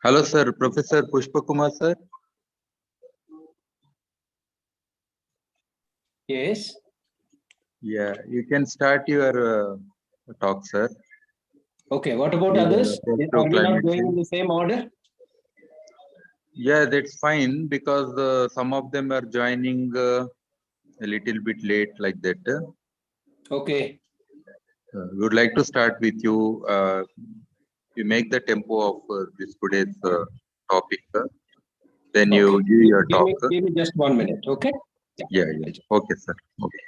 Hello, sir. Professor Pushpa Kumar, sir. Yes. Yeah, you can start your talk, sir. Okay. What about Legal others? approach to Are we not climate going in change. the same order? Yeah, that's fine because some of them are joining a little bit late, like that. Okay. We would like to start with you. You make the tempo of this today's topic. Then you Okay. give your talk. Give me just 1 minute. Okay. Yeah, yeah. Okay, sir. Okay.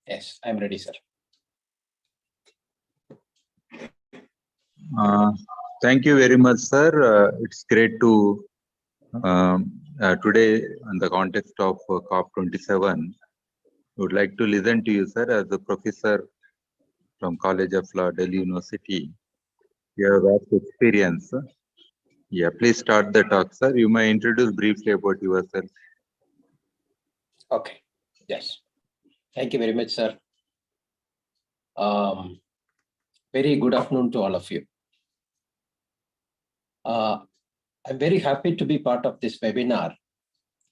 Yes, I'm ready, sir. Thank you very much, sir. It's great to today, in the context of COP27, would like to listen to you, sir, as a professor from College of Law, Delhi University. You have vast experience. Yeah, please start the talk, sir. You may introduce briefly about yourself. Okay. Yes. Thank you very much, sir. Very good afternoon to all of you. I'm very happy to be part of this webinar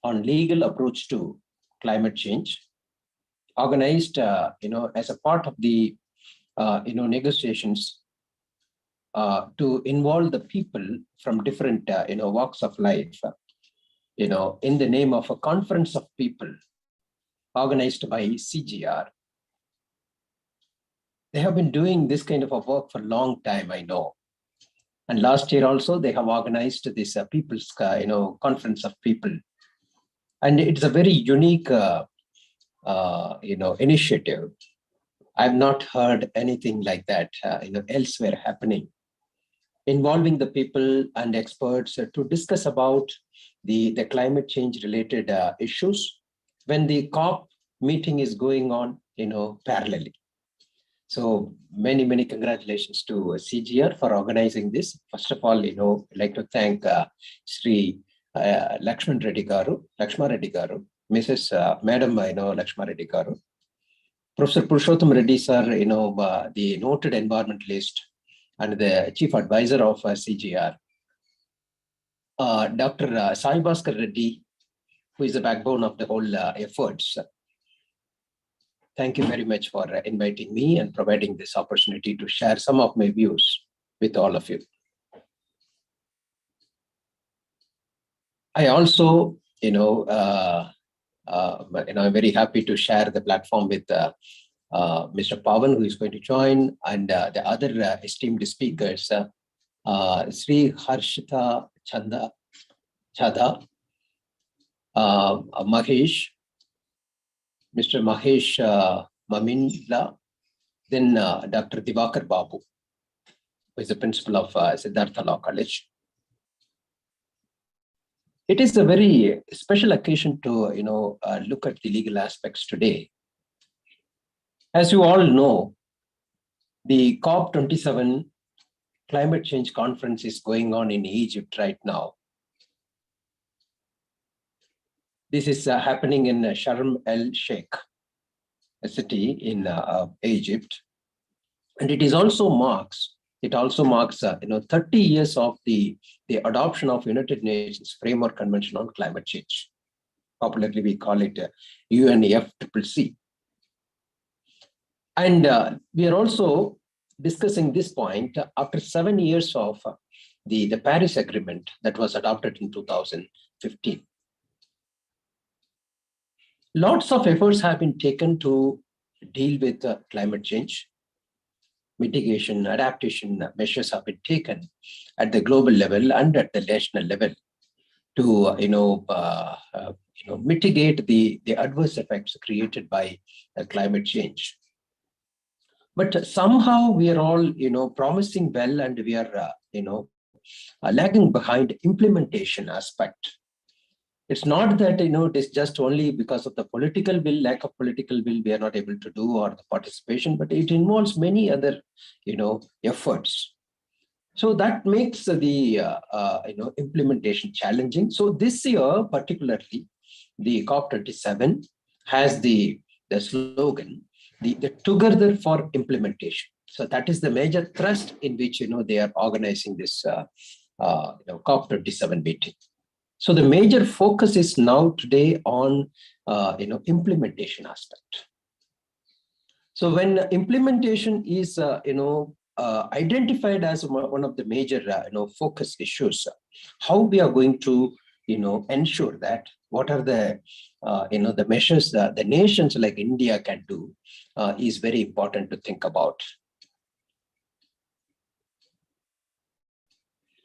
on legal approach to climate change, organized, as a part of the, negotiations to involve the people from different, walks of life, in the name of a conference of people organized by CGR. They have been doing this kind of a work for a long time, I know. And last year also, they have organized this people's, conference of people. And it's a very unique, initiative. I've not heard anything like that, elsewhere happening, involving the people and experts to discuss about the climate change related issues. When the COP meeting is going on, parallelly. So many congratulations to CGR for organizing this. First of all, I'd like to thank Sri Lakshman Reddy Garu, Mrs. Madam, Lakshma Reddy Garu, Professor Purushottam Reddy sir, the noted environmentalist and the chief advisor of CGR, Dr. Sai Bhaskar Reddy, who is the backbone of the whole efforts. Thank you very much for inviting me and providing this opportunity to share some of my views with all of you. I also, I'm very happy to share the platform with Mr. Pavan, who is going to join, and the other esteemed speakers, Sri Harshita Chada, Mahesh, Mr. Mahesh Mamindla, then Dr. Divakar Babu, who is the principal of Siddhartha Law College. It is a very special occasion to look at the legal aspects today. As you all know, the COP27 climate change conference is going on in Egypt right now. This is happening in Sharm el-Sheikh, a city in Egypt, and it also marks 30 years of the adoption of United Nations Framework Convention on Climate Change. Popularly, we call it UNFCCC. And we are also discussing this point after 7 years of the Paris Agreement that was adopted in 2015. Lots of efforts have been taken to deal with climate change. Mitigation, adaptation measures have been taken at the global level and at the national level to mitigate the adverse effects created by climate change. But somehow we are all promising well, and we are lagging behind implementation aspect. It's not that it is just only because of the political will, lack of political will, we are not able to do, or the participation, but it involves many other efforts. So that makes the implementation challenging. So this year, particularly, the COP27 has the slogan, the Together for Implementation. So that is the major thrust in which they are organizing this COP27 meeting. So the major focus is now today on implementation aspect. So when implementation is identified as one of the major focus issues, how we are going to ensure that what are the the measures that the nations like India can do is very important to think about.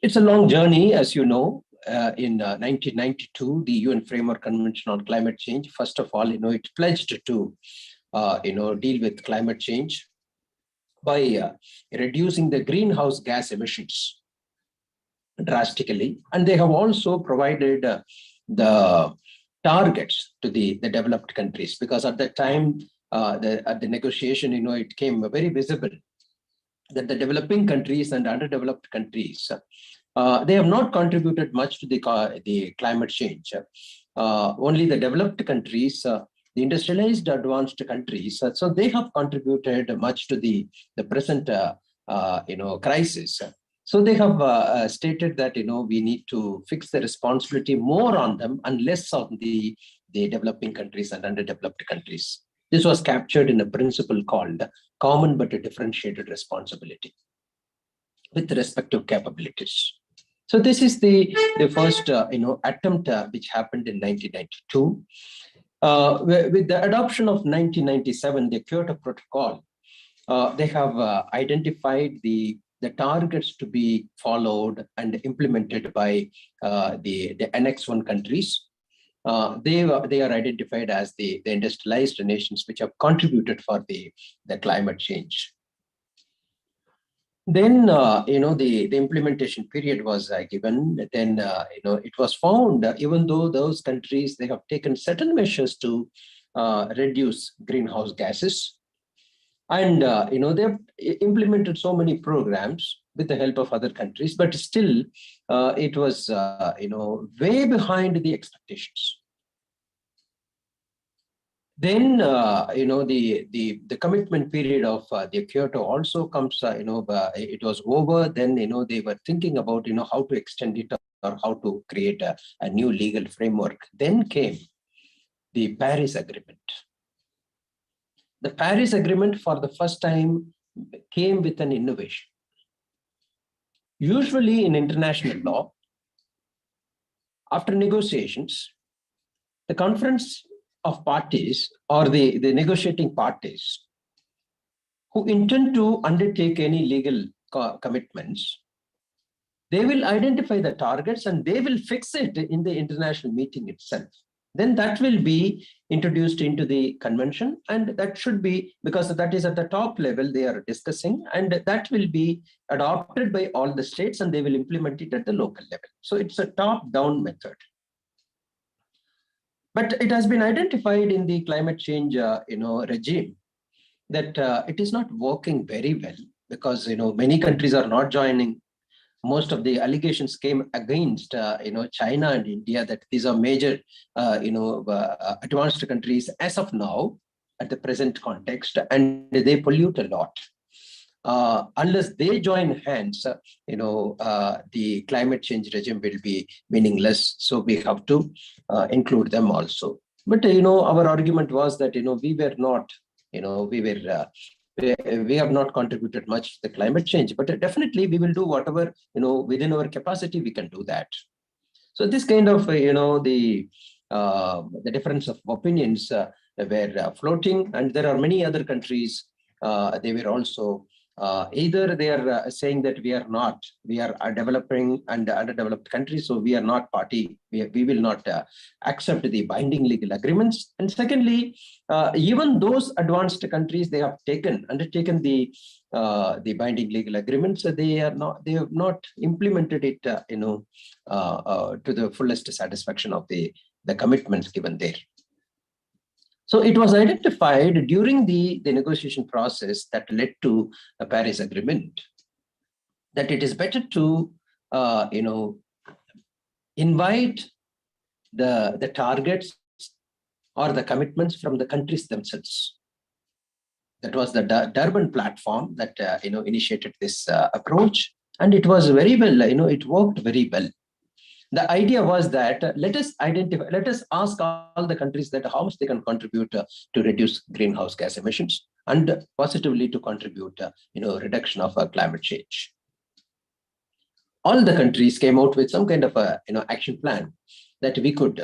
It's a long journey, as you know. In 1992, the UN Framework Convention on Climate Change, first of all, it pledged to, deal with climate change by reducing the greenhouse gas emissions drastically. And they have also provided the targets to the developed countries, because at that time, at the negotiation, it came very visible that the developing countries and underdeveloped countries, they have not contributed much to the climate change. Only the developed countries, the industrialized advanced countries, so they have contributed much to the present crisis. So they have stated that we need to fix the responsibility more on them and less on the developing countries and underdeveloped countries. This was captured in a principle called common but differentiated responsibility with respective capabilities. So this is the first attempt which happened in 1992. With the adoption of 1997, the Kyoto Protocol, they have identified the targets to be followed and implemented by the Annex 1 countries. They are identified as the industrialized nations which have contributed for the climate change. Then, the implementation period was given. Then, it was found, even though those countries, they have taken certain measures to reduce greenhouse gases. And they've implemented so many programs with the help of other countries, but still it was way behind the expectations. Then the commitment period of the Kyoto also comes. It was over. Then they were thinking about how to extend it or how to create a new legal framework. Then came the Paris Agreement. The Paris Agreement for the first time came with an innovation. Usually in international law, after negotiations, the conference of parties or the negotiating parties who intend to undertake any legal commitments, they will identify the targets and they will fix it in the international meeting itself. Then that will be introduced into the convention, and that should be, because that is at the top level they are discussing, and that will be adopted by all the states and they will implement it at the local level. So it's a top-down method. But it has been identified in the climate change regime that it is not working very well, because many countries are not joining. Most of the allegations came against China and India, that these are major advanced countries as of now at the present context, and they pollute a lot. Unless they join hands, the climate change regime will be meaningless. So we have to include them also. But our argument was that we were not, we have not contributed much to the climate change, but definitely we will do whatever within our capacity we can do that. So this kind of the difference of opinions were floating, and there are many other countries. They were also either they are saying that we are a developing and underdeveloped countries, so we are not party. We will not accept the binding legal agreements. And secondly, even those advanced countries, they have undertaken the binding legal agreements. They have not implemented it to the fullest satisfaction of the commitments given there. So it was identified during the negotiation process that led to a Paris Agreement that it is better to invite the targets or the commitments from the countries themselves. That was the Durban platform that initiated this approach, and it was very well. It worked very well. The idea was that let us ask all the countries that how much they can contribute to reduce greenhouse gas emissions and positively to contribute reduction of climate change. All the countries came out with some kind of a action plan that we could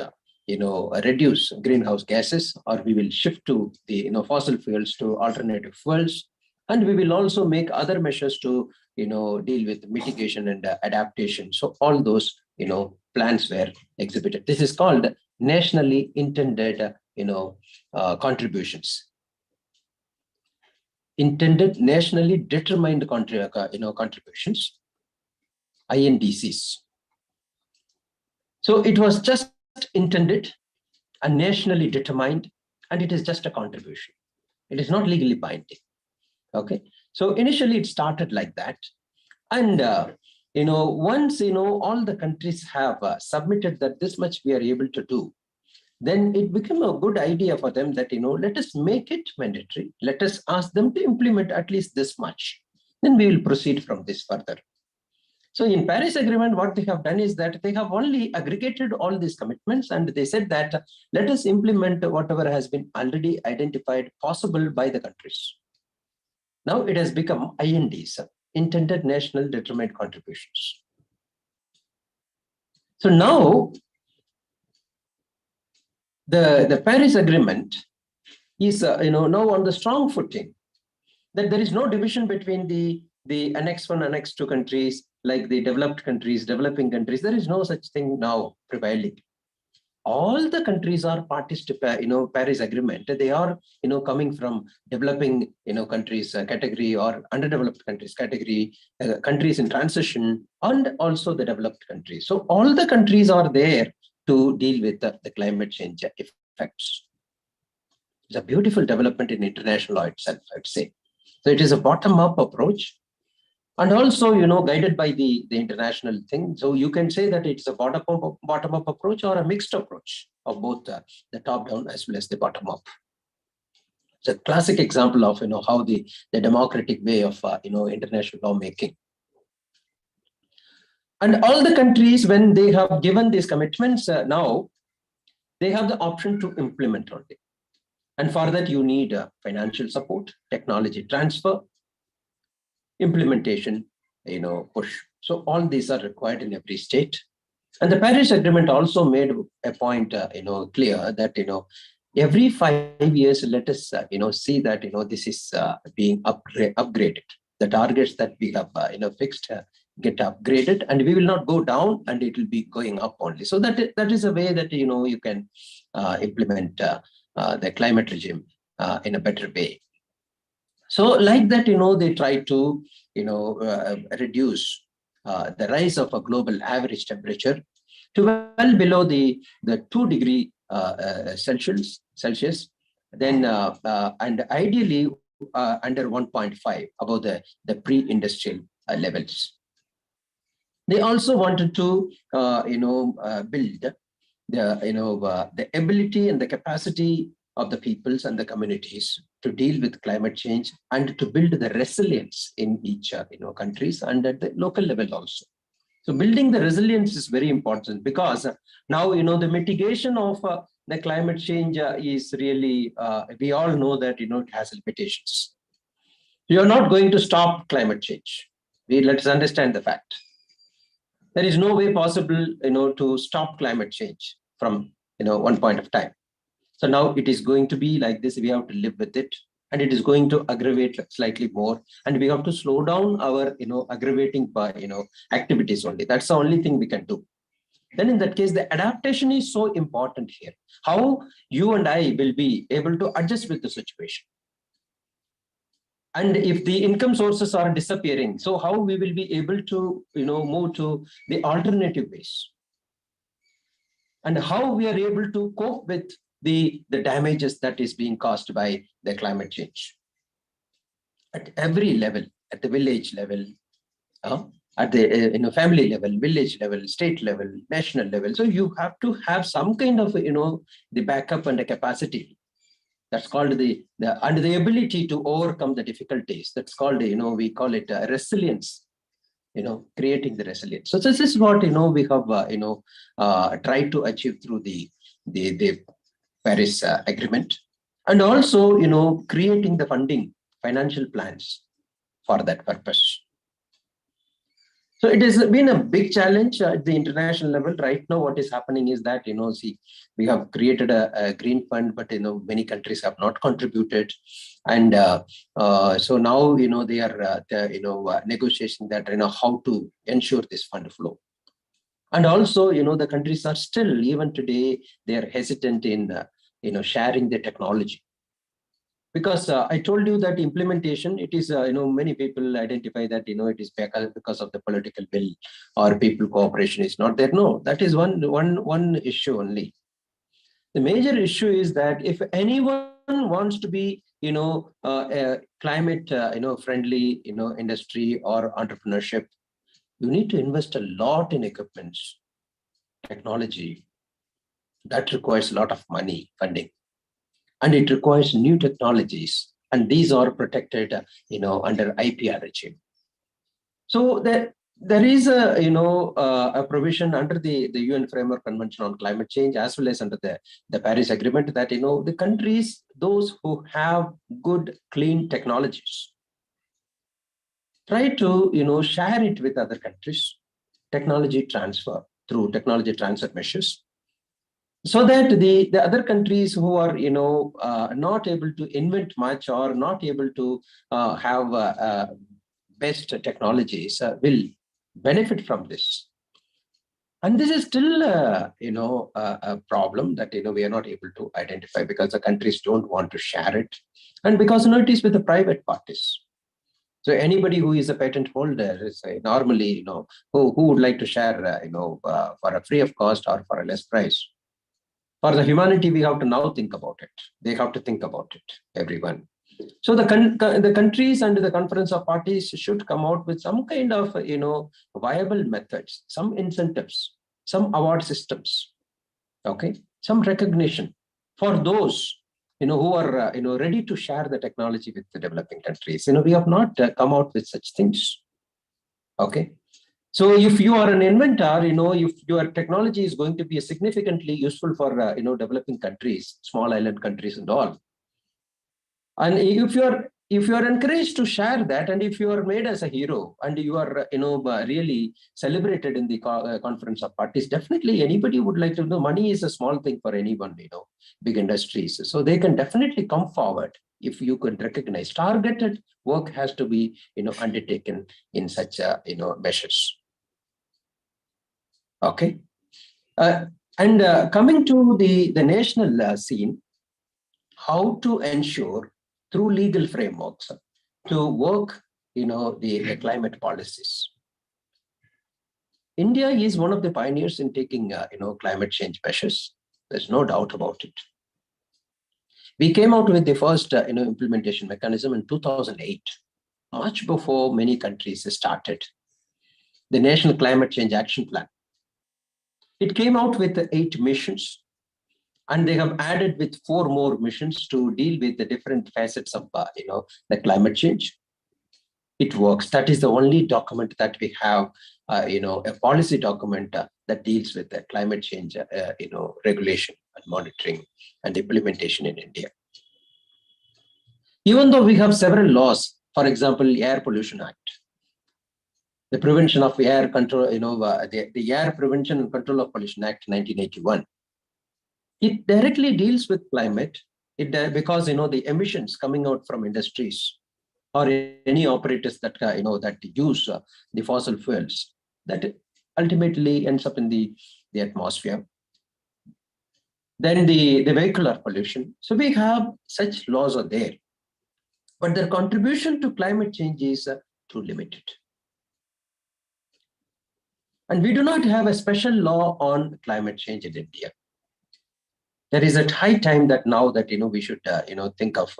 reduce greenhouse gases, or we will shift to the fossil fuels to alternative fuels, and we will also make other measures to deal with mitigation and adaptation. So all those plans were exhibited. This is called nationally intended contributions. Intended nationally determined contributions, INDCs. So it was just intended and nationally determined, and it is just a contribution. It is not legally binding. Okay, so initially it started like that, and once all the countries have submitted that this much we are able to do, then it became a good idea for them that let us make it mandatory. Let us ask them to implement at least this much. Then we will proceed from this further. So in Paris Agreement, what they have done is that they have only aggregated all these commitments, and they said that let us implement whatever has been already identified possible by the countries. Now it has become INDs, intended national determined contributions. So now the Paris Agreement is now on the strong footing that there is no division between the Annex 1, Annex 2 countries, like the developed countries, developing countries. There is no such thing now prevailing. All the countries are parties to Paris Agreement. They are coming from developing countries category or underdeveloped countries category, countries in transition, and also the developed countries. So all the countries are there to deal with the climate change effects. It's a beautiful development in international law itself, I'd say. So it is a bottom-up approach, and also, guided by the international thing. So you can say that it's a bottom-up approach or a mixed approach of both the top-down as well as the bottom-up. It's a classic example of how the democratic way of international lawmaking. And all the countries, when they have given these commitments, now they have the option to implement only. And for that, you need financial support, technology transfer, implementation, push. So all these are required in every state. And the Paris Agreement also made a point, clear that, every 5 years, let us, see that, this is being upgraded. The targets that we have, fixed get upgraded, and we will not go down, and it will be going up only. So that is a way that, you can implement the climate regime in a better way. So like that, they try to, reduce the rise of a global average temperature to well below the 2 degree Celsius, then and ideally under 1.5, above the pre-industrial levels. They also wanted to, build the ability and the capacity of the peoples and the communities to deal with climate change, and to build the resilience in each countries and at the local level also. So building the resilience is very important, because now the mitigation of the climate change is really, we all know that it has limitations. You are not going to stop climate change. Let's understand the fact. There is no way possible to stop climate change from one point of time. So now it is going to be like this. We have to live with it, and it is going to aggravate slightly more, and we have to slow down our aggravating activities only. That's the only thing we can do. Then in that case, the adaptation is so important here. How you and I will be able to adjust with the situation. And if the income sources are disappearing, so how we will be able to move to the alternative ways, and how we are able to cope with the damages that is being caused by the climate change at every level, at the village level, at the family level, village level, state level, national level. So you have to have some kind of the backup and the capacity. That's called the ability to overcome the difficulties. That's called we call it resilience. Creating the resilience. So this is what we have tried to achieve through the Paris Agreement, and also creating the funding, financial plans for that purpose. So it has been a big challenge at the international level. Right now, what is happening is that, we have created a green fund, but, many countries have not contributed. And so now, they are, negotiating that, how to ensure this fund flow. And also, the countries are still, even today, they are hesitant in, sharing the technology. Because I told you that implementation, it is, many people identify that, it is because of the political will, or people cooperation is not there. No, that is one issue only. The major issue is that if anyone wants to be, a climate, friendly, industry or entrepreneurship, you need to invest a lot in equipments, technology. That requires a lot of money, funding. And it requires new technologies, and these are protected, under IPR regime. So there is a provision under the UN Framework Convention on Climate Change, as well as under the Paris Agreement, that the countries, those who have good, clean technologies, try to share it with other countries, technology transfer through technology transfer measures, so that the other countries who are not able to invent much, or not able to have best technologies, will benefit from this. And this is still a problem that we are not able to identify, because the countries don't want to share it, and because it is with the private parties. So anybody who is a patent holder is normally who would like to share for a free of cost or for a less price. For the humanity, we have to now think about it. They have to think about it, everyone. So the countries and the conference of parties should come out with some kind of, viable methods, some incentives, some award systems, okay, some recognition for those, who are, ready to share the technology with the developing countries. We have not come out with such things, okay. So if you are an inventor, if your technology is going to be significantly useful for, developing countries, small island countries and all, and if you are encouraged to share that, and if you are made as a hero, and you are, really celebrated in the conference of parties, definitely anybody would like to know. Money is a small thing for anyone, big industries. So they can definitely come forward if you could recognize. Targeted work has to be, undertaken in such, measures. Okay. And coming to the national scene, how to ensure through legal frameworks to work, the climate policies. India is one of the pioneers in taking, climate change measures. There's no doubt about it. We came out with the first, implementation mechanism in 2008, much before many countries started. The National Climate Change Action Plan. It came out with 8 missions, and they have added with 4 more missions to deal with the different facets of, the climate change. It works. That is the only document that we have, a policy document that deals with the climate change, regulation and monitoring and implementation in India. Even though we have several laws, for example, Air Pollution Act, the Prevention of Air Control, the Air Prevention and Control of Pollution Act 1981. It directly deals with climate. Because the emissions coming out from industries or any operators that that use the fossil fuels, that ultimately ends up in the atmosphere. Then the vehicular pollution. So we have such laws are there, but their contribution to climate change is too limited. And we do not have a special law on climate change in India. There is a high time that now that, we should, think of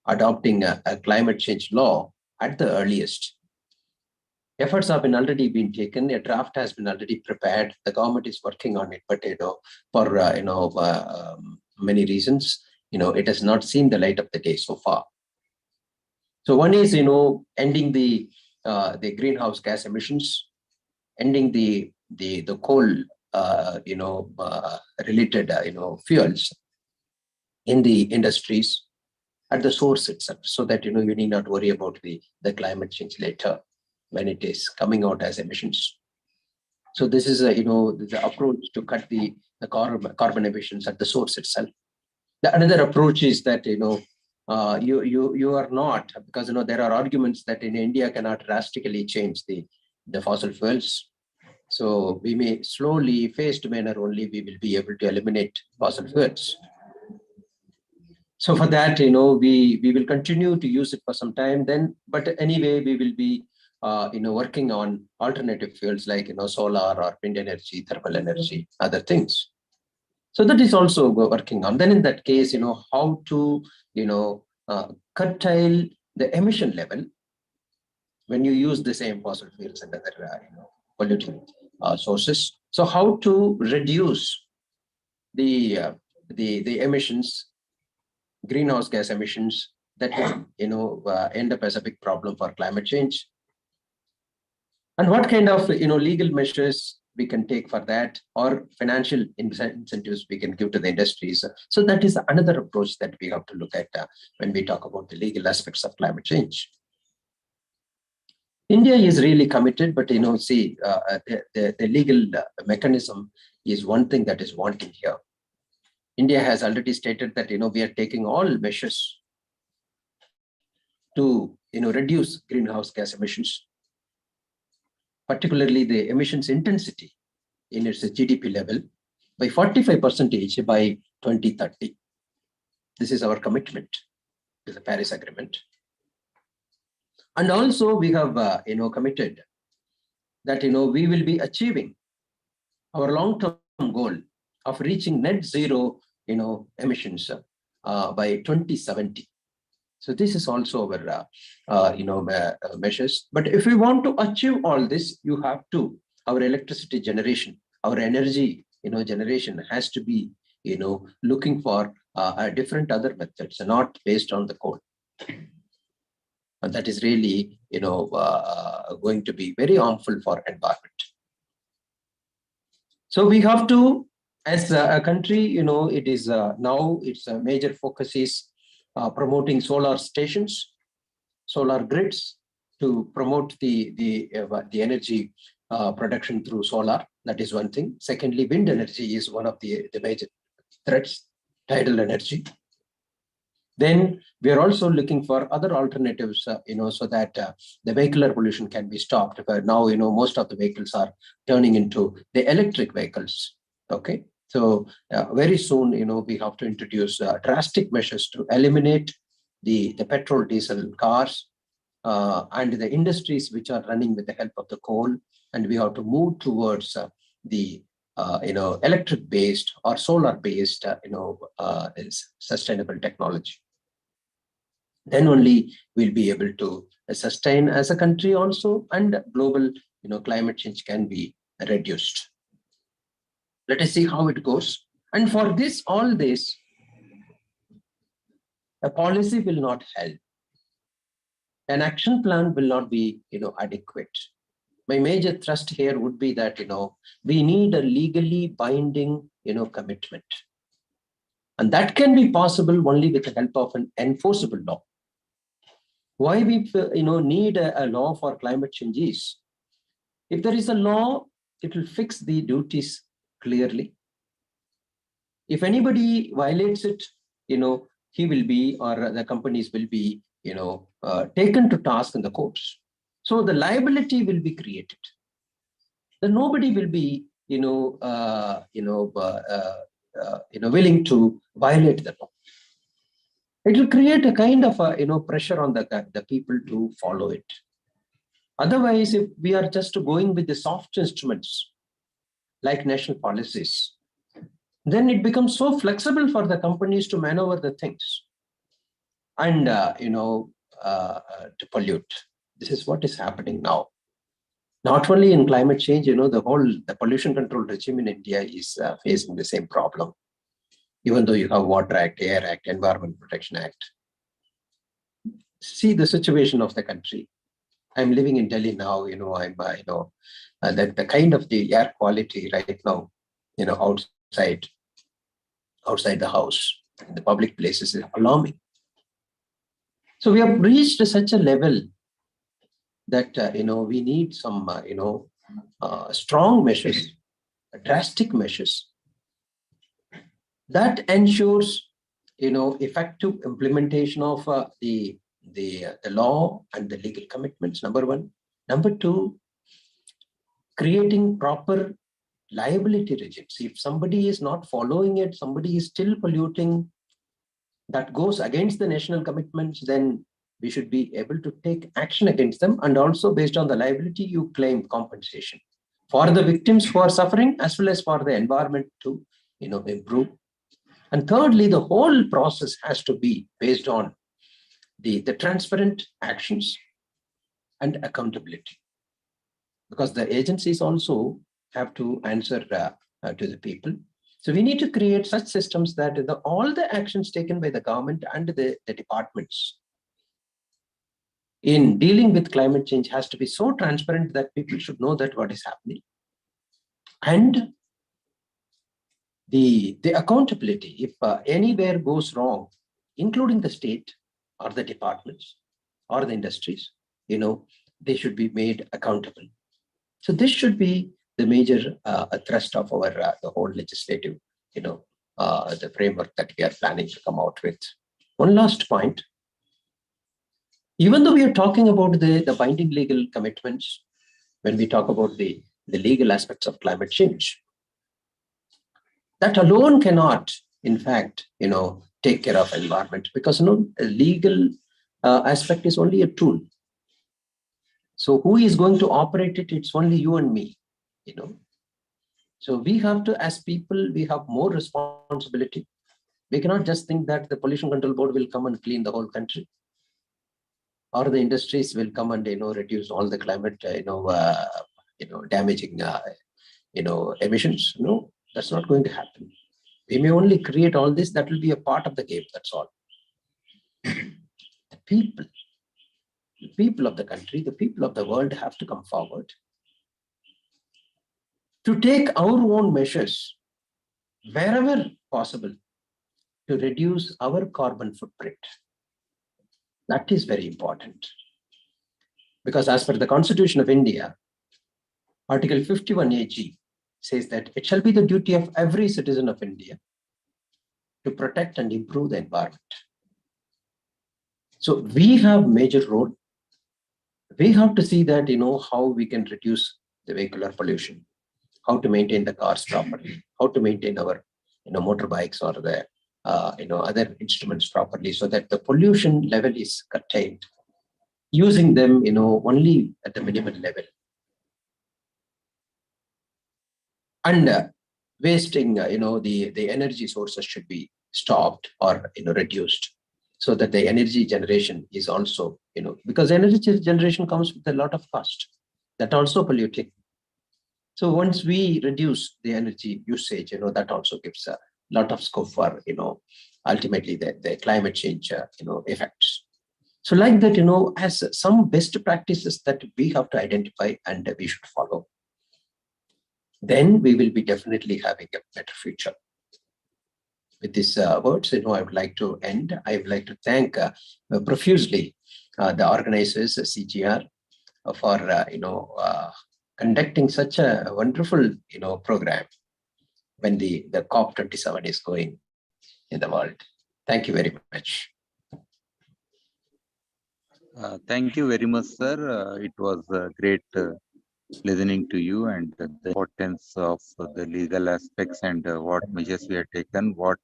adopting a climate change law at the earliest. Efforts have already been taken. A draft has been already prepared. The government is working on it, but, for, many reasons, it has not seen the light of the day so far. So one is, ending the greenhouse gas emissions, ending the coal, related, fuels in the industries at the source itself, so that, you need not worry about the climate change later when it is coming out as emissions. So this is the approach to cut the carbon emissions at the source itself. Another approach is that, you are not, because, there are arguments that in India cannot drastically change the fossil fuels. So we may slowly, phased manner only, we will be able to eliminate fossil fuels. So for that, we will continue to use it for some time then, but anyway, we will be, working on alternative fuels like, solar or wind energy, thermal energy, other things. So that is also working on. Then in that case, how to, curtail the emission level when you use the same fossil fuels and other, polluting sources. So how to reduce the emissions, greenhouse gas emissions that end up as a big problem for climate change, and what kind of legal measures we can take for that, or financial incentives we can give to the industries. So that is another approach that we have to look at when we talk about the legal aspects of climate change. India is really committed, but the legal mechanism is one thing that is wanting here. India has already stated that we are taking all measures to reduce greenhouse gas emissions, particularly the emissions intensity in its GDP level by 45% by 2030. This is our commitment to the Paris Agreement. And also we have, committed that, we will be achieving our long-term goal of reaching net zero emissions by 2070. So this is also our measures. But if we want to achieve all this, you have to, our electricity generation, our energy generation has to be looking for different other methods, not based on the coal. And that is really going to be very harmful for environment. So we have to, as a country, it is now its major focus is promoting solar stations, solar grids to promote the energy production through solar. That is one thing. Secondly, wind energy is one of the major threats, tidal energy. Then we are also looking for other alternatives, so that the vehicular pollution can be stopped. But now, most of the vehicles are turning into the electric vehicles. Okay, so very soon, we have to introduce drastic measures to eliminate the petrol, diesel cars and the industries which are running with the help of the coal, and we have to move towards the electric-based or solar-based, sustainable technology. Then only we'll be able to sustain as a country also, and global, climate change can be reduced. Let us see how it goes. And for this, all this, a policy will not help. An action plan will not be, adequate. My major thrust here would be that, we need a legally binding, commitment. And that can be possible only with the help of an enforceable law. Why we need a law for climate change is, if there is a law, it will fix the duties clearly. If anybody violates it, he will be, or the companies will be, taken to task in the courts. So the liability will be created. Then nobody will be, willing to violate the law. It will create a kind of pressure on the people to follow it. Otherwise, if we are just going with the soft instruments like national policies, then it becomes so flexible for the companies to maneuver the things and to pollute. This is what is happening now. Not only in climate change, the pollution control regime in India is facing the same problem. Even though you have Water Act, Air Act, Environment Protection Act. See the situation of the country. I'm living in Delhi now, that the kind of the air quality right now, outside the house, in the public places is alarming. So we have reached such a level that, we need some, strong measures, drastic measures that ensures, effective implementation of the law and the legal commitments, number one. Number two, creating proper liability regimes. If somebody is not following it, somebody is still polluting, that goes against the national commitments, then we should be able to take action against them. And also based on the liability, you claim compensation for the victims who are suffering, as well as for the environment to, improve. And thirdly, the whole process has to be based on the transparent actions and accountability, because the agencies also have to answer to the people. So we need to create such systems that all the actions taken by the government and the departments in dealing with climate change has to be so transparent that people should know that what is happening. And the accountability, if anywhere goes wrong, including the state or the departments or the industries, they should be made accountable. So this should be the major thrust of our the whole legislative, the framework that we are planning to come out with. One last point. Even though we are talking about the binding legal commitments, when we talk about the legal aspects of climate change, that alone cannot, in fact, take care of environment, because a legal aspect is only a tool. So who is going to operate it? It's only you and me, So we have to, as people, we have more responsibility We cannot just think that the pollution control board will come and clean the whole country, or the industries will come and reduce all the climate damaging emissions. No, that's not going to happen. We may only create all this. That will be a part of the game. That's all. The people of the country, the people of the world have to come forward to take our own measures wherever possible to reduce our carbon footprint. That is very important. Because as per the Constitution of India, Article 51 AG says that it shall be the duty of every citizen of India to protect and improve the environment. So we have major role. We have to see that, how we can reduce the vehicular pollution, how to maintain the cars properly, how to maintain our, motorbikes or the, other instruments properly, so that the pollution level is curtailed. Using them, only at the minimum level. And wasting, the energy sources should be stopped or, reduced, so that the energy generation is also, because energy generation comes with a lot of cost, that also polluting. So once we reduce the energy usage, that also gives a lot of scope for, ultimately the climate change, effects. So like that, as some best practices that we have to identify and we should follow, then we will be definitely having a better future. With these words, I would like to end. I would like to thank profusely the organizers, CGR, for conducting such a wonderful program when the COP27 is going in the world. Thank you very much. Thank you very much, sir. It was great listening to you and the importance of the legal aspects and what measures we have taken, what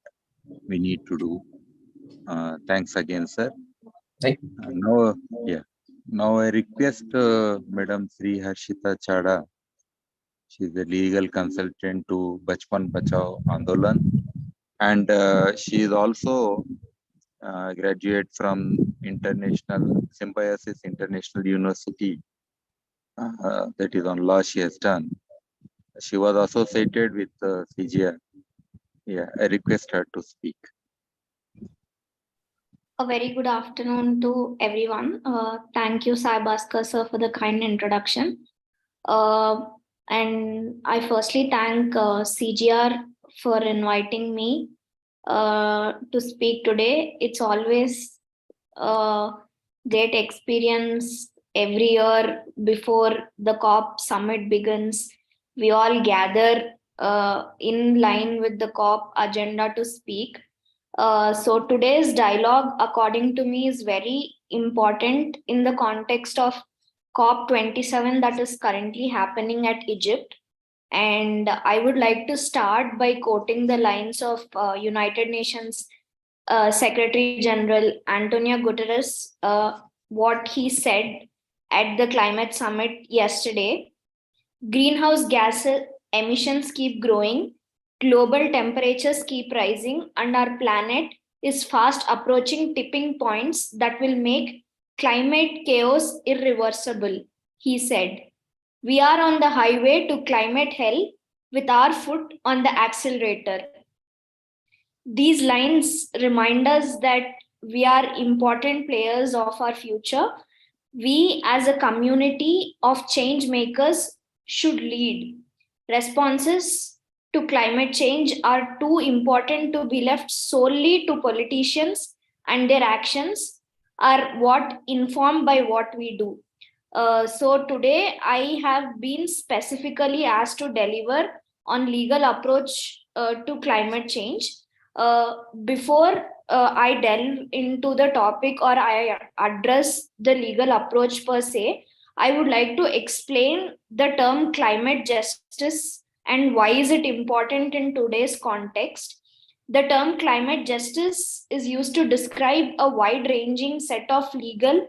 we need to do. Thanks again, sir. Thank you. Now I request Madam Sri Harshita Chada. She is a legal consultant to Bachpan Bachao Andolan, and she is also graduate from Symbiosis International University. That is on law she has done. She was associated with CGR. Yeah, I request her to speak. A very good afternoon to everyone. Thank you, Sai Bhaskar sir, for the kind introduction. And I firstly thank CGR for inviting me to speak today. It's always a great experience every year before the COP summit begins. We all gather in line with the COP agenda to speak. So today's dialogue, according to me, is very important in the context of COP27 that is currently happening at Egypt. And I would like to start by quoting the lines of United Nations Secretary General Antonio Guterres, what he said at the climate summit yesterday. Greenhouse gas emissions keep growing, global temperatures keep rising, and our planet is fast approaching tipping points that will make climate chaos irreversible, he said. We are on the highway to climate hell with our foot on the accelerator. These lines remind us that we are important players of our future. We as a community of change makers should lead. Responses to climate change are too important to be left solely to politicians, and their actions are what informed by what we do. So today I have been specifically asked to deliver on legal approach to climate change. Before I delve into the topic or I address the legal approach per se, I would like to explain the term climate justice and why is it important in today's context. The term climate justice is used to describe a wide-ranging set of legal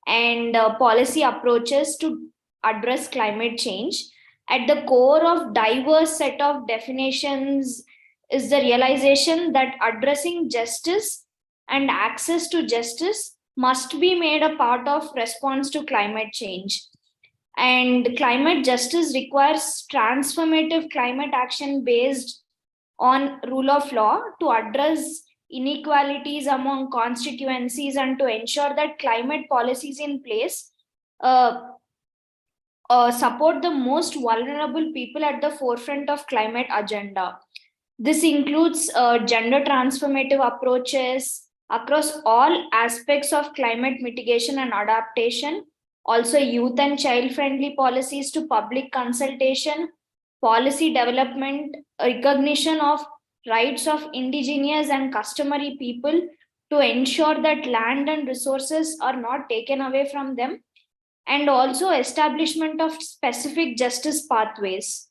and policy approaches to address climate change. At the core of diverse set of definitions is the realization that addressing justice and access to justice must be made a part of response to climate change. And climate justice requires transformative climate action based on rule of law to address inequalities among constituencies and to ensure that climate policies in place uh, support the most vulnerable people at the forefront of climate agenda. This includes gender transformative approaches across all aspects of climate mitigation and adaptation, also youth and child friendly policies to public consultation, policy development, recognition of rights of indigenous and customary people to ensure that land and resources are not taken away from them, and also establishment of specific justice pathways.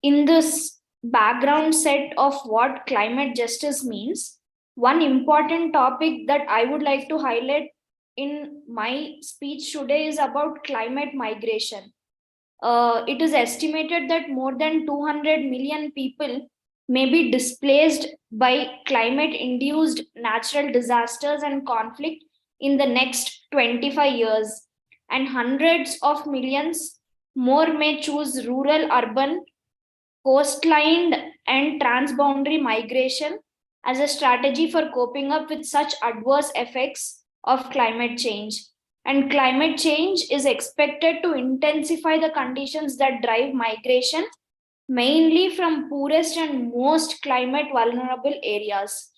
In this background set of what climate justice means, one important topic that I would like to highlight in my speech today is about climate migration. It is estimated that more than 200 million people may be displaced by climate induced natural disasters and conflict in the next 25 years, and hundreds of millions more may choose rural, urban, coastline, and transboundary migration as a strategy for coping up with such adverse effects of climate change. And climate change is expected to intensify the conditions that drive migration, mainly from poorest and most climate vulnerable areas.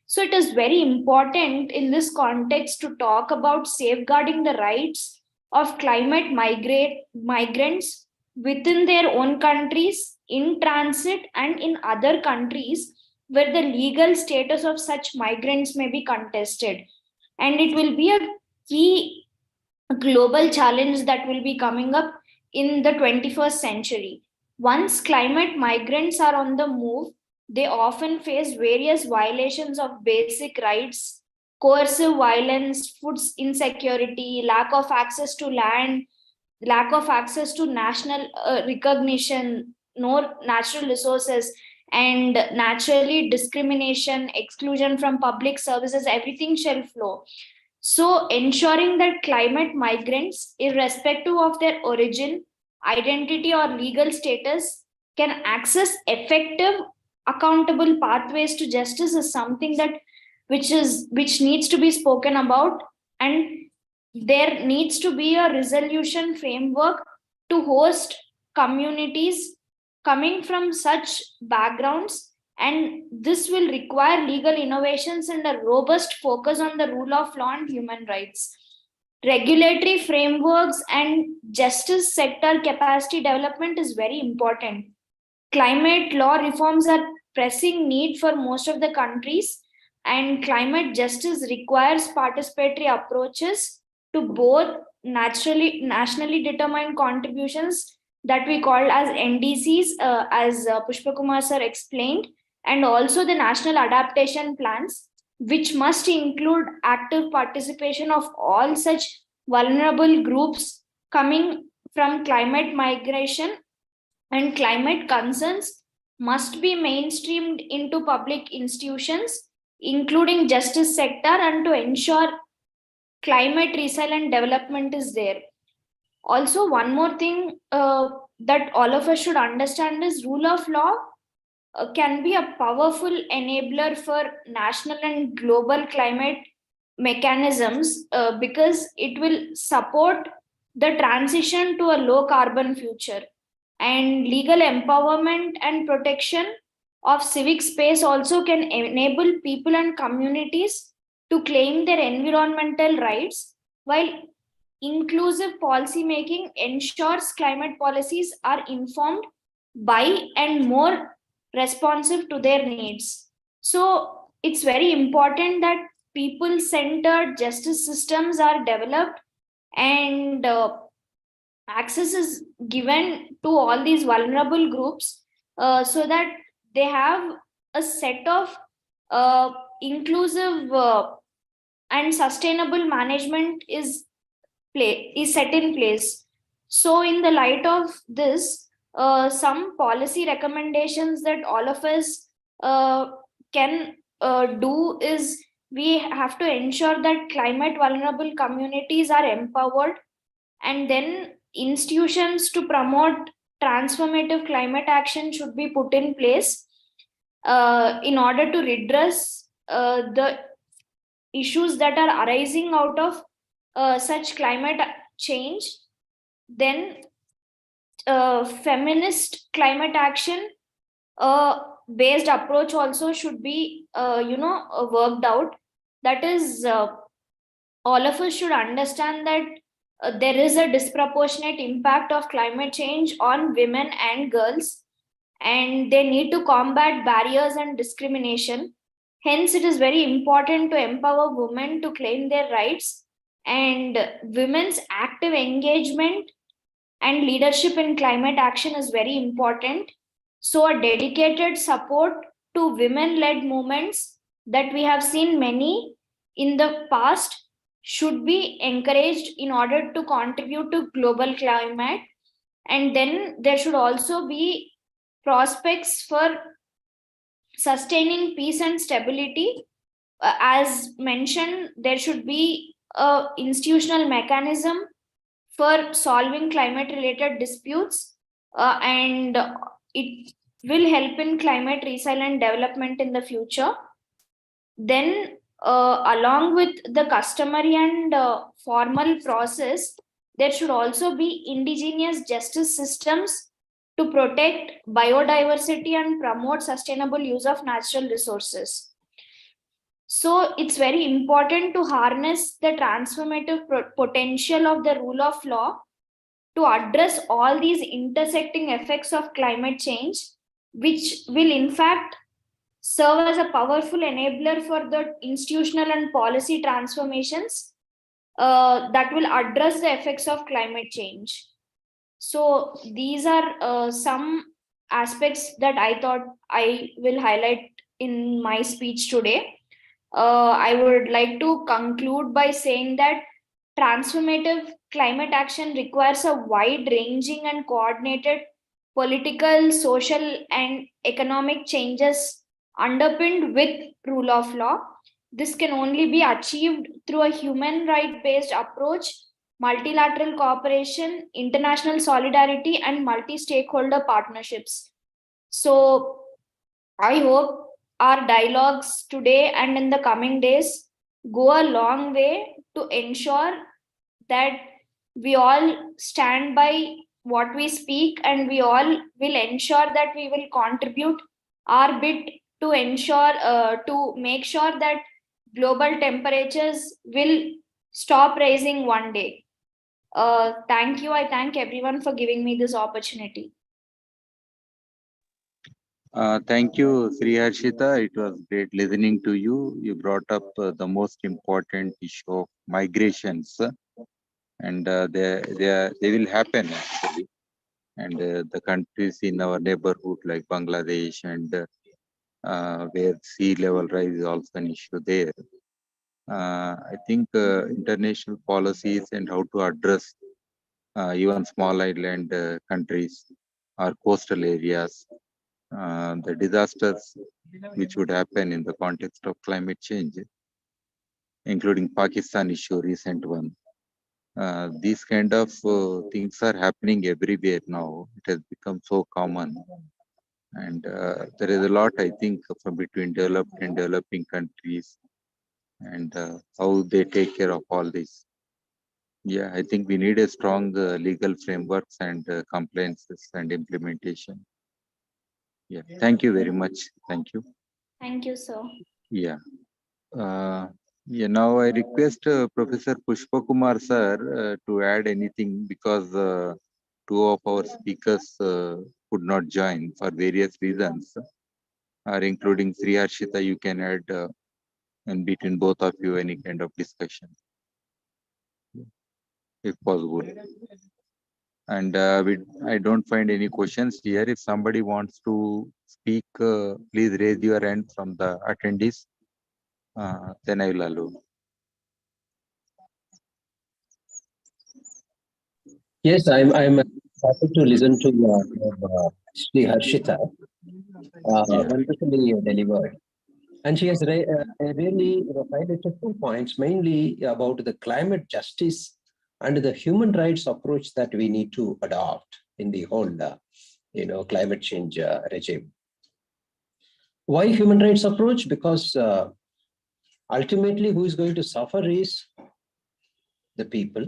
So it is very important in this context to talk about safeguarding the rights of climate migrants within their own countries, in transit, and in other countries where the legal status of such migrants may be contested. And it will be a key global challenge that will be coming up in the 21st century. Once climate migrants are on the move, they often face various violations of basic rights, coercive violence, food insecurity, lack of access to land, lack of access to national recognition, no natural resources, and naturally discrimination, exclusion from public services, everything shall flow. So, ensuring that climate migrants, irrespective of their origin, identity, or legal status, can access effective, accountable pathways to justice is something that which needs to be spoken about, and there needs to be a resolution framework to host communities coming from such backgrounds, and this will require legal innovations and a robust focus on the rule of law and human rights. Regulatory frameworks and justice sector capacity development is very important. Climate law reforms are pressing need for most of the countries, and climate justice requires participatory approaches to both nationally determined contributions that we call as NDCs, as Pushpa Kumar sir explained, and also the national adaptation plans, which must include active participation of all such vulnerable groups coming from climate migration, and climate concerns must be mainstreamed into public institutions, including justice sector, and to ensure climate resilient development is there. Also, one more thing that all of us should understand is rule of law can be a powerful enabler for national and global climate mechanisms because it will support the transition to a low carbon future. And legal empowerment and protection of civic space also can enable people and communities to claim their environmental rights, while inclusive policy making ensures climate policies are informed by and more responsive to their needs. So it's very important that people centered justice systems are developed, and access is given to all these vulnerable groups so that they have a set of inclusive and sustainable management is set in place. So in the light of this, some policy recommendations that all of us can do is we have to ensure that climate vulnerable communities are empowered, and then institutions to promote transformative climate action should be put in place in order to redress the issues that are arising out of such climate change. Then feminist climate action based approach also should be worked out. That is, all of us should understand that there is a disproportionate impact of climate change on women and girls, and they need to combat barriers and discrimination. Hence, it is very important to empower women to claim their rights, and women's active engagement and leadership in climate action is very important. So, a dedicated support to women led movements that we have seen many in the past should be encouraged in order to contribute to global climate. And then there should also be prospects for sustaining peace and stability. As mentioned, there should be a institutional mechanism for solving climate related disputes, and it will help in climate resilient development in the future. Then along with the customary and formal process, there should also be indigenous justice systems to protect biodiversity and promote sustainable use of natural resources. So it's very important to harness the transformative potential of the rule of law to address all these intersecting effects of climate change, which will in fact serve as a powerful enabler for the institutional and policy transformations that will address the effects of climate change. So these are some aspects that I thought I will highlight in my speech today. I would like to conclude by saying that transformative climate action requires a wide ranging and coordinated political, social, and economic changes underpinned with rule of law. This can only be achieved through a human right based approach, multilateral cooperation, international solidarity, and multi stakeholder partnerships. So, I hope our dialogues today and in the coming days go a long way to ensure that we all stand by what we speak, and we all will ensure that we will contribute our bit to ensure to make sure that global temperatures will stop rising one day. Thank you. I thank everyone for giving me this opportunity. Thank you, Sri Harshita. It was great listening to you. You brought up the most important issue of migrations, and they will happen actually. And the countries in our neighborhood like Bangladesh and where sea level rise is also an issue there. I think international policies and how to address even small island countries or coastal areas, the disasters which would happen in the context of climate change, including Pakistan issue, recent one. These kind of things are happening everywhere now. It has become so common. And there is a lot, I think, from between developed and developing countries and how they take care of all this. Yeah, I think we need a strong legal frameworks and compliances and implementation. Yeah, thank you very much. Thank you. Thank you, sir. Yeah. Yeah, now I request Professor Pushpa Kumar sir to add anything because two of our speakers could not join for various reasons, including Sri Harshita. You can add in between both of you any kind of discussion, if possible. And I don't find any questions here. If somebody wants to speak, please raise your hand from the attendees. Then I will allow. Yes, I'm happy to listen to Sri Harshita. Wonderfully delivered. And she has really highlighted 2 points, mainly about the climate justice and the human rights approach that we need to adopt in the whole, climate change regime. Why human rights approach? Because ultimately, who is going to suffer is the people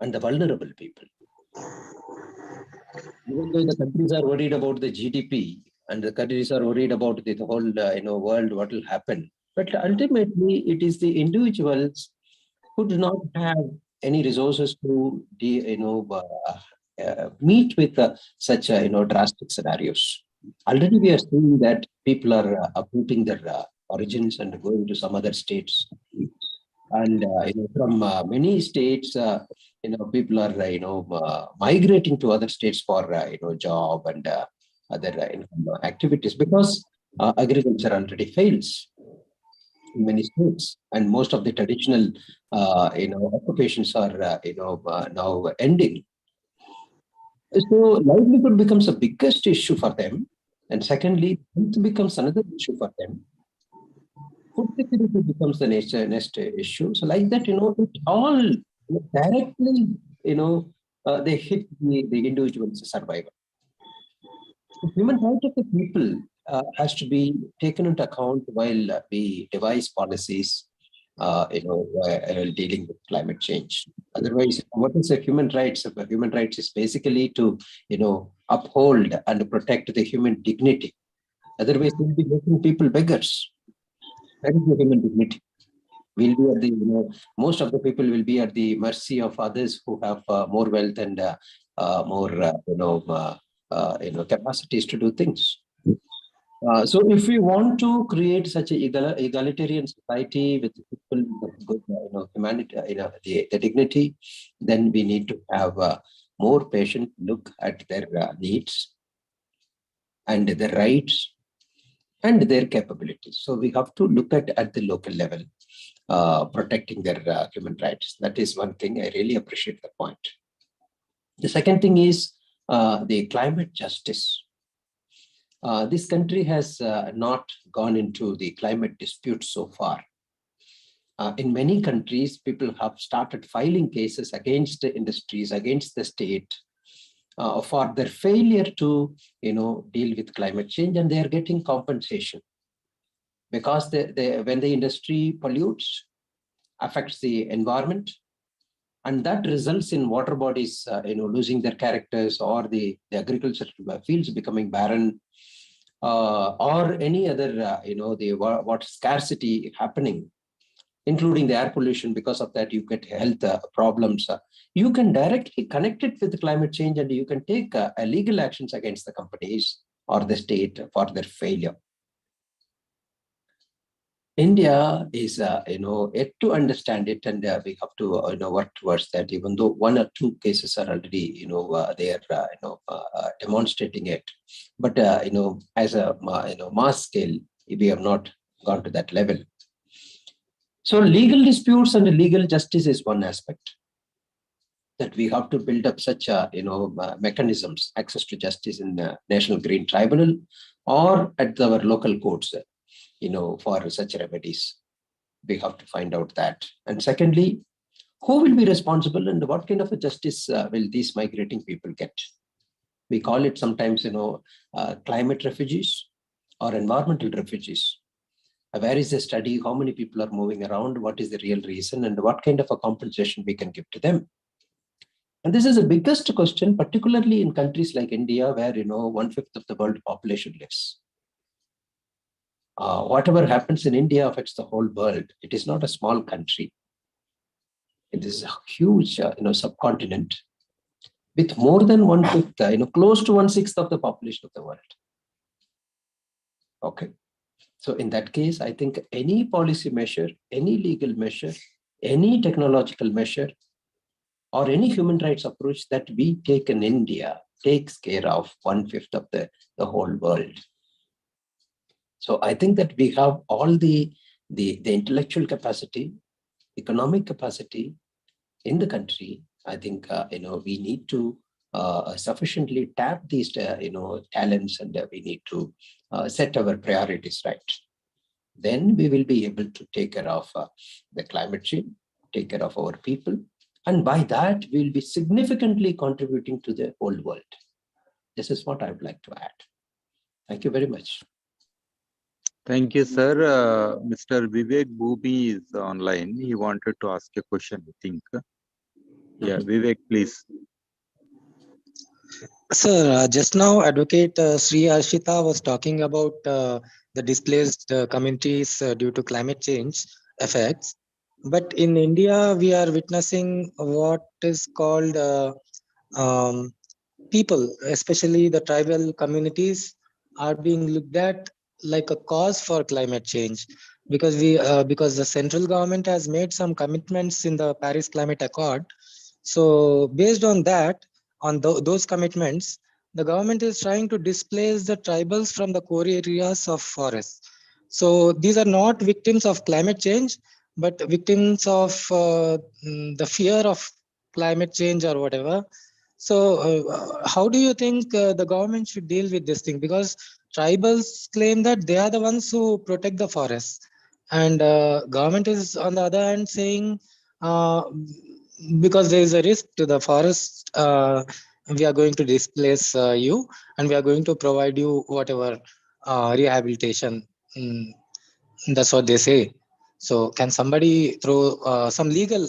and the vulnerable people. Even though the countries are worried about the GDP and the countries are worried about the whole, world, what will happen. But ultimately, it is the individuals who do not have any resources to, meet with such, drastic scenarios. Already, we are seeing that people are uprooting their origins and going to some other states. And from many states, people are migrating to other states for job and other activities, because agriculture already fails in many states, and most of the traditional occupations are now ending. So livelihood becomes a biggest issue for them, and secondly, health becomes another issue for them. Food security becomes the next issue. So like that, it all directly, they hit the individual's survival. The human right of the people has to be taken into account while we devise policies, while dealing with climate change. Otherwise, what is a human rights? Human rights is basically to, uphold and protect the human dignity. Otherwise, we'll be making people beggars. That is the human dignity. We'll be at the, most of the people will be at the mercy of others who have more wealth and more, capacities to do things. So if we want to create such a egalitarian society with people with good, humanity, the dignity, then we need to have more patient look at their needs and their rights and their capabilities. So we have to look at the local level, protecting their human rights. That is one thing. I really appreciate the point. The second thing is the climate justice. This country has not gone into the climate dispute so far. In many countries, people have started filing cases against the industries, against the state, for their failure to, deal with climate change, and they are getting compensation because when the industry pollutes, affects the environment, and that results in water bodies, losing their characters, or the agricultural fields becoming barren, or any other, the water scarcity happening, including the air pollution. Because of that, you get health problems. You can directly connect it with climate change, and you can take legal actions against the companies or the state for their failure. India is, yet to understand it, and we have to, work towards that. Even though 1 or 2 cases are already, they are, demonstrating it, but as a, mass scale, we have not gone to that level. So legal disputes and legal justice is one aspect that we have to build up such, mechanisms, access to justice in the National Green Tribunal or at our local courts. For such remedies, we have to find out that. And secondly, who will be responsible and what kind of a justice will these migrating people get? We call it sometimes, climate refugees or environmental refugees. Where is the study? How many people are moving around? What is the real reason? And what kind of a compensation we can give to them? And this is the biggest question, particularly in countries like India, where, 1/5 of the world population lives. Whatever happens in India affects the whole world. It is not a small country. It is a huge, subcontinent with more than 1/5, close to 1/6 of the population of the world. Okay. So in that case, I think any policy measure, any legal measure, any technological measure, or any human rights approach that we take in India takes care of 1/5 of the whole world. So I think that we have all the intellectual capacity, economic capacity in the country. I think, we need to sufficiently tap these, talents, and we need to set our priorities right. Then we will be able to take care of the climate change, take care of our people, and by that we'll be significantly contributing to the whole world. This is what I would like to add. Thank you very much. Thank you, sir. Mr. Vivek Booby is online. He wanted to ask a question, I think. Yeah, Vivek, please. Sir, just now Advocate Sri Arshita was talking about the displaced communities due to climate change effects. But in India, we are witnessing what is called people, especially the tribal communities, are being looked at like a cause for climate change, because because the central government has made some commitments in the Paris Climate Accord. So based on that, on those commitments, the government is trying to displace the tribals from the core areas of forests. So these are not victims of climate change, but victims of the fear of climate change or whatever. So how do you think the government should deal with this thing? Because tribals claim that they are the ones who protect the forests, and government is on the other hand saying because there is a risk to the forest, we are going to displace you, and we are going to provide you whatever rehabilitation. Mm, that's what they say. So can somebody throw some legal,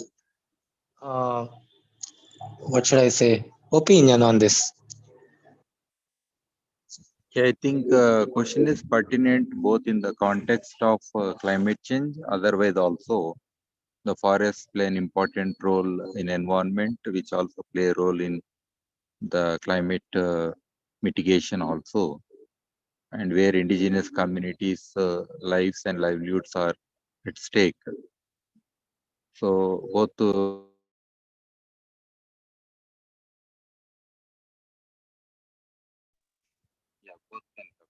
what should I say, opinion on this? Yeah, I think question is pertinent both in the context of climate change, otherwise also the forests play an important role in environment, which also play a role in the climate mitigation also, and where indigenous communities' lives and livelihoods are at stake. So both yeah, both can cover.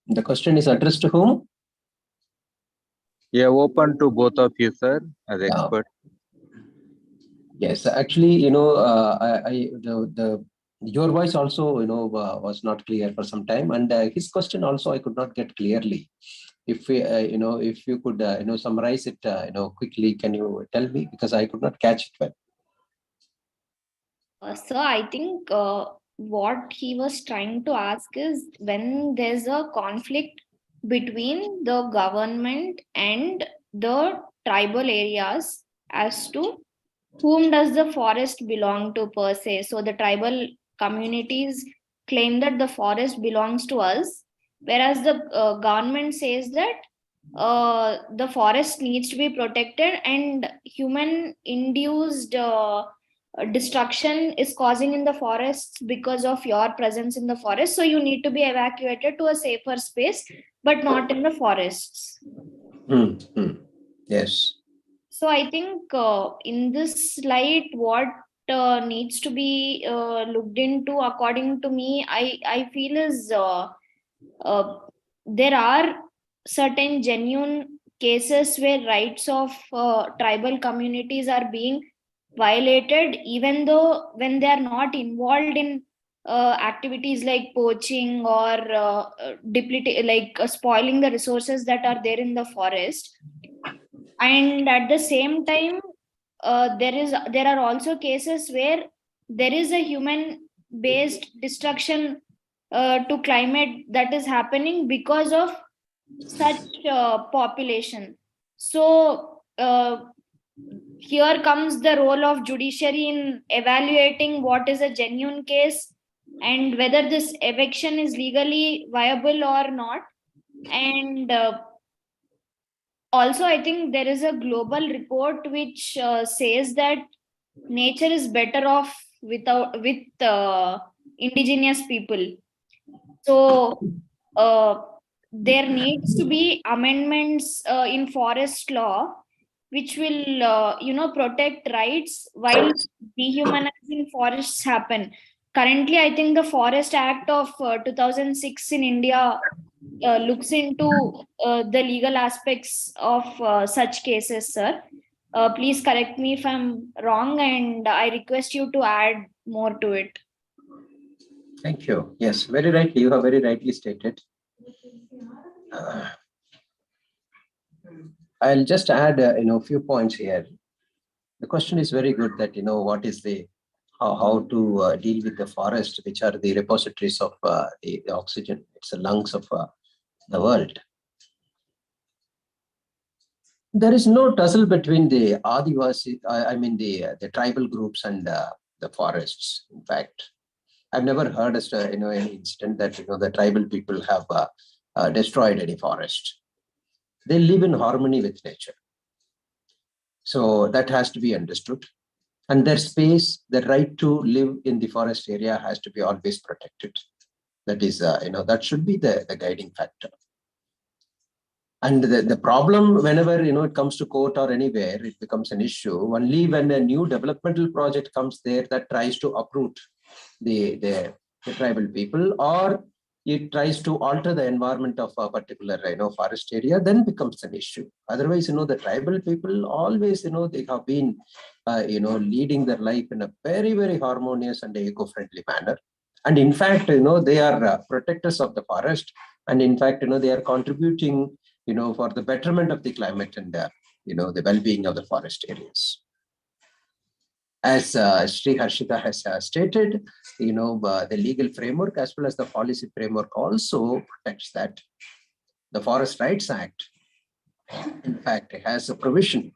The question is addressed to whom? Yeah, open to both of you, sir, as Yeah. experts. Yes, actually, the your voice also, was not clear for some time, and his question also I could not get clearly. If we, if you could, summarize it, quickly, can you tell me, because I could not catch it well. So I think what he was trying to ask is, when there's a conflict between the government and the tribal areas as to whom does the forest belong to per se. So the tribal communities claim that the forest belongs to us, whereas the government says that the forest needs to be protected, and human induced destruction is causing in the forests because of your presence in the forest, so you need to be evacuated to a safer space, but not in the forests. Yes. So I think in this light, what needs to be looked into, according to me, I feel is there are certain genuine cases where rights of tribal communities are being violated, even though when they are not involved in activities like poaching or spoiling the resources that are there in the forest. And at the same time, there are also cases where there is a human based destruction to climate that is happening because of such population. So here comes the role of judiciary in evaluating what is a genuine case and whether this eviction is legally viable or not. And also, I think there is a global report which says that nature is better off with indigenous people. So there needs to be amendments in forest law which will protect rights while dehumanizing forests happen. currently, I think the Forest Act of 2006 in India looks into the legal aspects of such cases, sir. Please correct me if I'm wrong, and I request you to add more to it. Thank you. Yes, very rightly. You have very rightly stated. I'll just add, a few points here. The question is very good that, what is the, how to deal with the forest, which are the repositories of the oxygen. It's the lungs of the world. There is no tussle between the Adivasi, the tribal groups and the forests. In fact, I've never heard as any incident that the tribal people have destroyed any forest. They live in harmony with nature. So that has to be understood. And their space, the right to live in the forest area has to be always protected. That is, that should be the guiding factor. And the problem, whenever it comes to court or anywhere, it becomes an issue only when a new developmental project comes there that tries to uproot the tribal people, or it tries to alter the environment of a particular forest area, then becomes an issue. Otherwise, the tribal people always, they have been leading their life in a very, very harmonious and eco-friendly manner. And in fact, they are protectors of the forest, and in fact, they are contributing for the betterment of the climate and the well-being of the forest areas. As Sri Harshita has stated, the legal framework as well as the policy framework also protects that. The Forest Rights Act, in fact, has a provision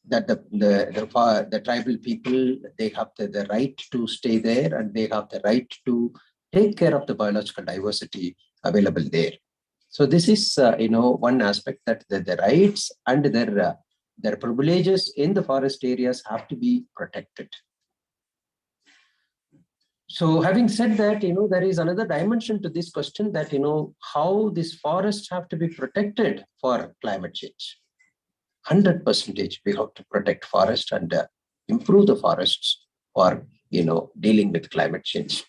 that the tribal people, they have the right to stay there, and they have the right to take care of the biological diversity available there. So this is, one aspect, that the rights and their privileges in the forest areas have to be protected. So having said that, there is another dimension to this question, that, how these forests have to be protected for climate change. 100% we have to protect forest and improve the forests for, dealing with climate change.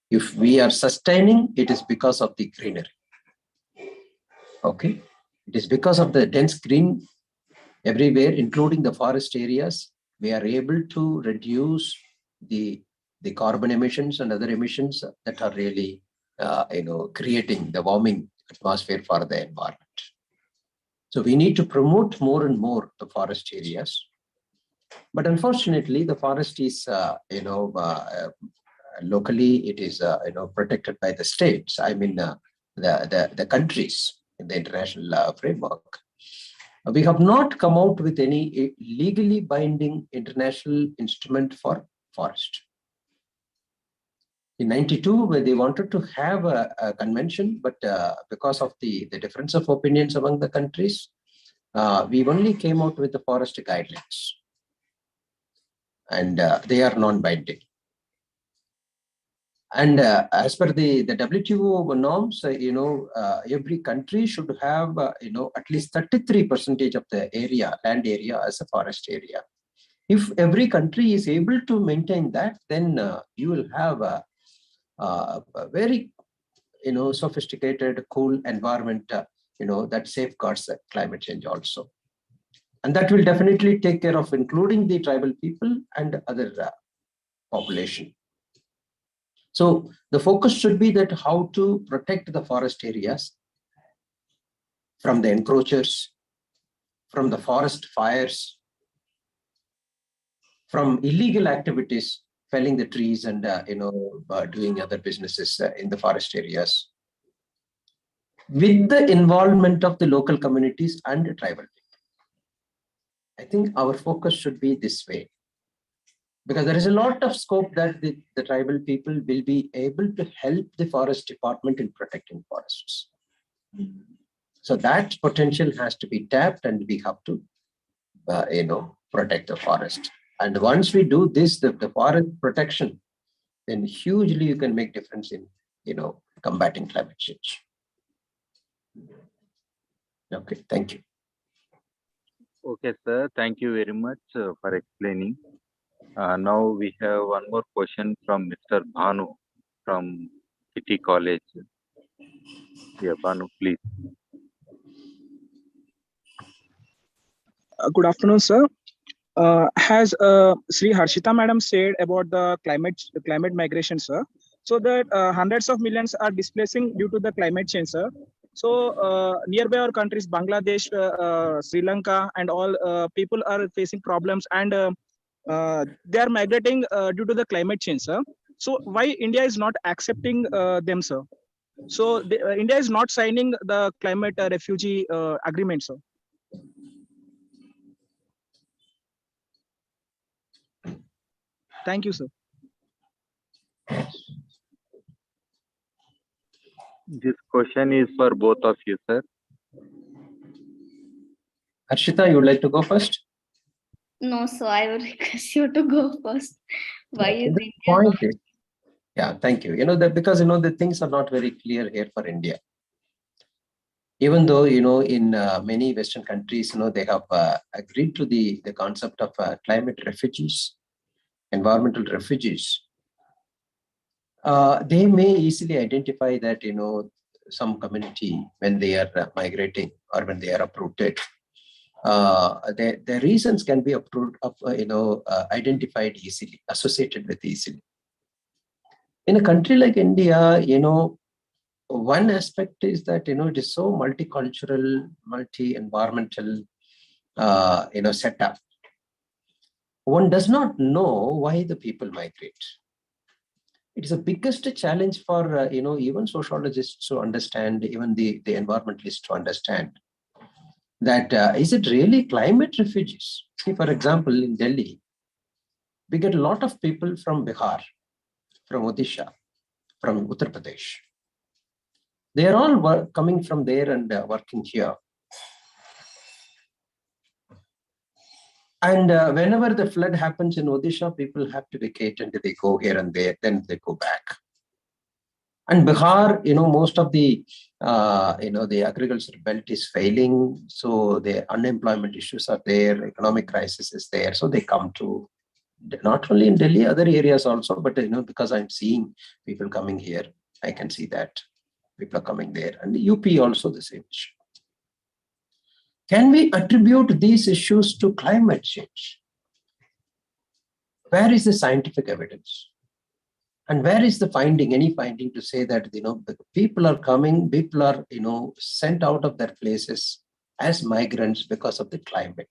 If we are sustaining, it is because of the greenery. Okay, it is because of the dense green everywhere, including the forest areas. We are able to reduce the carbon emissions and other emissions that are really, creating the warming atmosphere for the environment. So we need to promote more and more the forest areas. But unfortunately, the forest is, locally, it is, protected by the states. I mean, the countries in the international framework. We have not come out with any legally binding international instrument for forest. In 92, where they wanted to have a convention, but because of the difference of opinions among the countries, we only came out with the forest guidelines, and they are non-binding. And as per the WTO norms, every country should have, at least 33% of the land area as a forest area. If every country is able to maintain that, then you will have a very, sophisticated, cool environment, that safeguards climate change also. And that will definitely take care of including the tribal people and other population. So the focus should be that how to protect the forest areas from the encroachers, from the forest fires, from illegal activities, felling the trees and doing other businesses in the forest areas, with the involvement of the local communities and the tribal people. I think our focus should be this way, because there is a lot of scope that the tribal people will be able to help the forest department in protecting forests. So that potential has to be tapped, and we have to, protect the forest. And once we do this, the forest protection, then hugely you can make difference in, combating climate change. Okay, thank you. Okay, sir. Thank you very much for explaining. Now we have one more question from Mr. Bhanu from City College. Yeah, Bhanu, please. Good afternoon, sir. Has Sri Harshita madam said about the climate migration, sir? So that hundreds of millions are displacing due to the climate change, sir. So nearby our countries, Bangladesh, Sri Lanka, and all people are facing problems, and they are migrating due to the climate change, sir. So why India is not accepting them, sir? So India is not signing the climate refugee agreement, sir. Thank you, sir. This question is for both of you, sir. Harshita, you would like to go first? No, so I would request you to go first. Why is The India point not? is- Yeah, thank you. You know that because the things are not very clear here for India. Even though in many Western countries, they have agreed to the concept of climate refugees, environmental refugees. They may easily identify that some community when they are migrating or when they are uprooted. The reasons can be identified easily, associated with easily. In a country like India, one aspect is that it is so multicultural, multi-environmental, setup. One does not know why the people migrate. It is the biggest challenge for even sociologists to understand, even the environmentalists to understand that is it really climate refugees? See, for example, in Delhi, we get a lot of people from Bihar, from Odisha, from Uttar Pradesh. They are all coming from there and working here. And whenever the flood happens in Odisha, people have to vacate and they go here and there, then they go back. And Bihar, most of the, the agriculture belt is failing. So the unemployment issues are there, economic crisis is there. So they come to not only in Delhi, other areas also, but because I'm seeing people coming here, I can see that people are coming there. And the UP also the same issue. Can we attribute these issues to climate change? Where is the scientific evidence? And where is the finding, any finding to say that, people are coming, people are, sent out of their places as migrants because of the climate?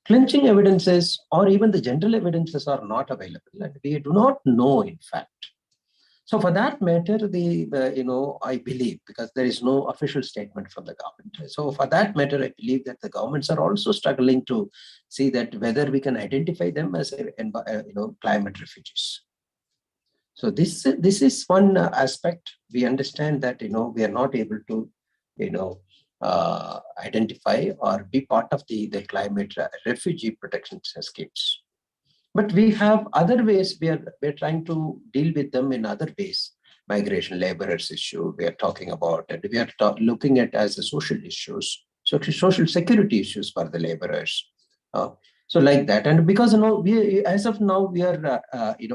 Clinching evidences or even the general evidences are not available, and we do not know, in fact. So for that matter, I believe, because there is no official statement from the government. So for that matter, I believe that the governments are also struggling to see that whether we can identify them as, climate refugees. So this is one aspect. We understand that, we are not able to, identify or be part of the climate refugee protection schemes. But we have other ways. We're trying to deal with them in other ways. Migration laborers issue we are talking about, and we are looking at as a social issues, social security issues for the laborers. So like that, and because we as of now we are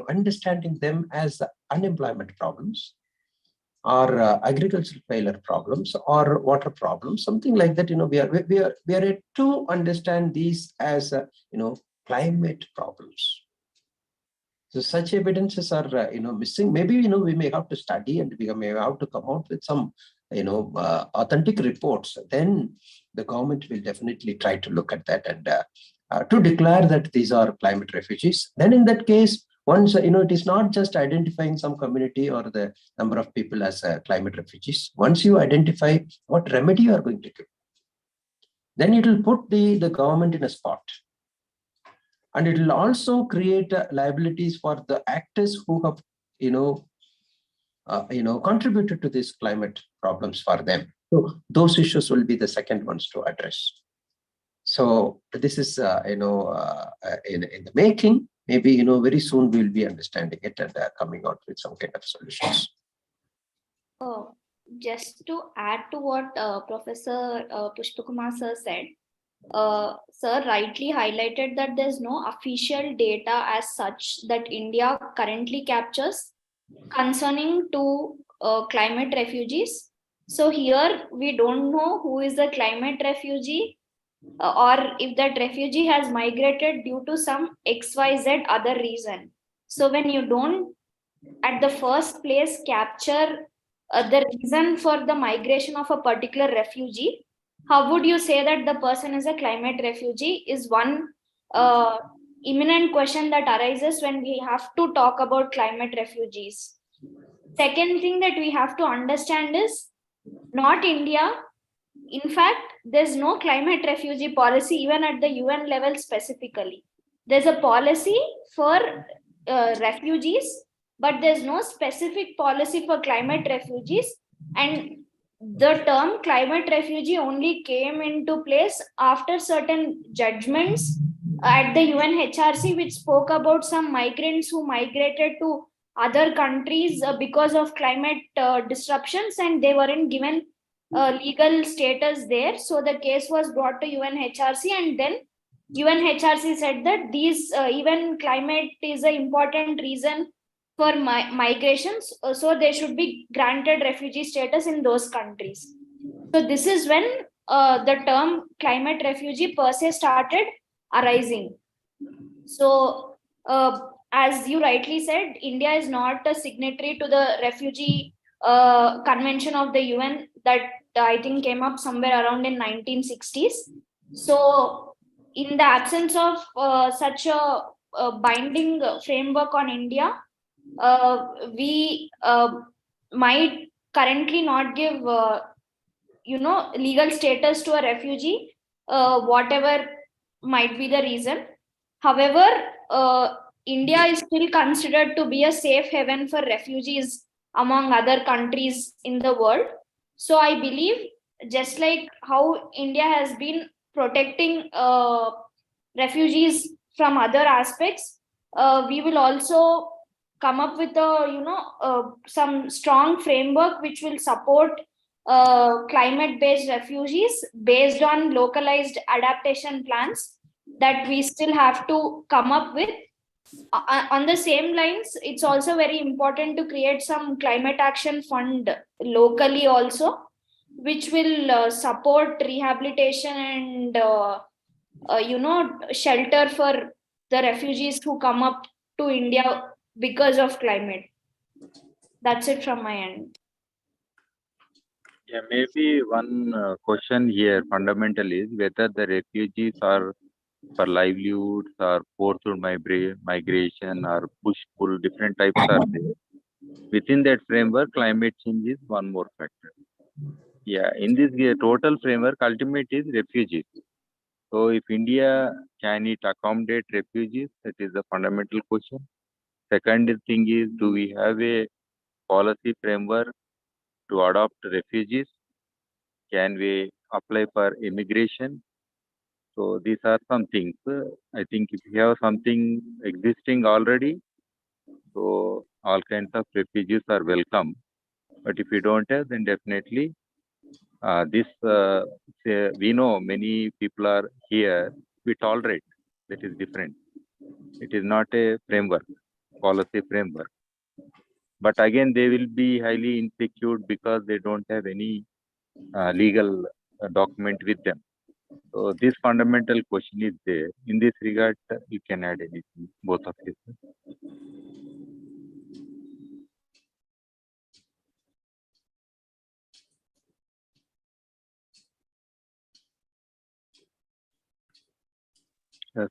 understanding them as unemployment problems, or agricultural failure problems, or water problems, something like that. We are yet to understand these as climate problems. So such evidences are missing. Maybe we may have to study, and we may have to come out with some authentic reports. Then the government will definitely try to look at that and to declare that these are climate refugees. Then in that case, once it is not just identifying some community or the number of people as climate refugees. Once you identify what remedy you are going to give, then it will put the government in a spot. And it will also create liabilities for the actors who have, contributed to these climate problems for them. So those issues will be the second ones to address. So this is, in the making. Maybe very soon we'll be understanding it and coming out with some kind of solutions. Just to add to what Professor Pushpakumar sir said, Sir rightly highlighted that there's no official data as such that India currently captures concerning to climate refugees. So here we don't know who is the climate refugee or if that refugee has migrated due to some XYZ other reason. So when you don't at the first place capture the reason for the migration of a particular refugee, how would you say that the person is a climate refugee is one imminent question that arises when we have to talk about climate refugees. Second thing that we have to understand is not India. In fact, there's no climate refugee policy even at the UN level specifically. There's a policy for refugees, but there's no specific policy for climate refugees. And the term climate refugee only came into place after certain judgments at the UNHRC, which spoke about some migrants who migrated to other countries because of climate disruptions, and they weren't given legal status there. So the case was brought to UNHRC, and then UNHRC said that these even climate is an important reason for migrations, so they should be granted refugee status in those countries. So this is when the term climate refugee per se started arising. So as you rightly said, India is not a signatory to the refugee convention of the UN that I think came up somewhere around in 1960s. So in the absence of such a binding framework on India, we might currently not give legal status to a refugee, whatever might be the reason. However, India is still considered to be a safe haven for refugees among other countries in the world. So I believe just like how India has been protecting refugees from other aspects, we will also come up with some strong framework which will support climate-based refugees based on localized adaptation plans that we still have to come up with. On the same lines, it's also very important to create some climate action fund locally also, which will support rehabilitation and shelter for the refugees who come up to India because of climate. That's it from my end. Yeah, maybe one question here fundamental is whether the refugees are for livelihoods or forced migration or push pull, different types are there. Within that framework, climate change is one more factor. Yeah, in this total framework, ultimate is refugees. So if India can it accommodate refugees, that is the fundamental question. Second thing is, do we have a policy framework to adopt refugees? Can we apply for immigration? So these are some things. I think if you have something existing already, so all kinds of refugees are welcome. But if you don't have, then definitely we know many people are here. We tolerate. That is different. It is not a framework, policy framework. But again, they will be highly insecure because they don't have any legal document with them. So this fundamental question is there. In this regard, you can add anything, both of you.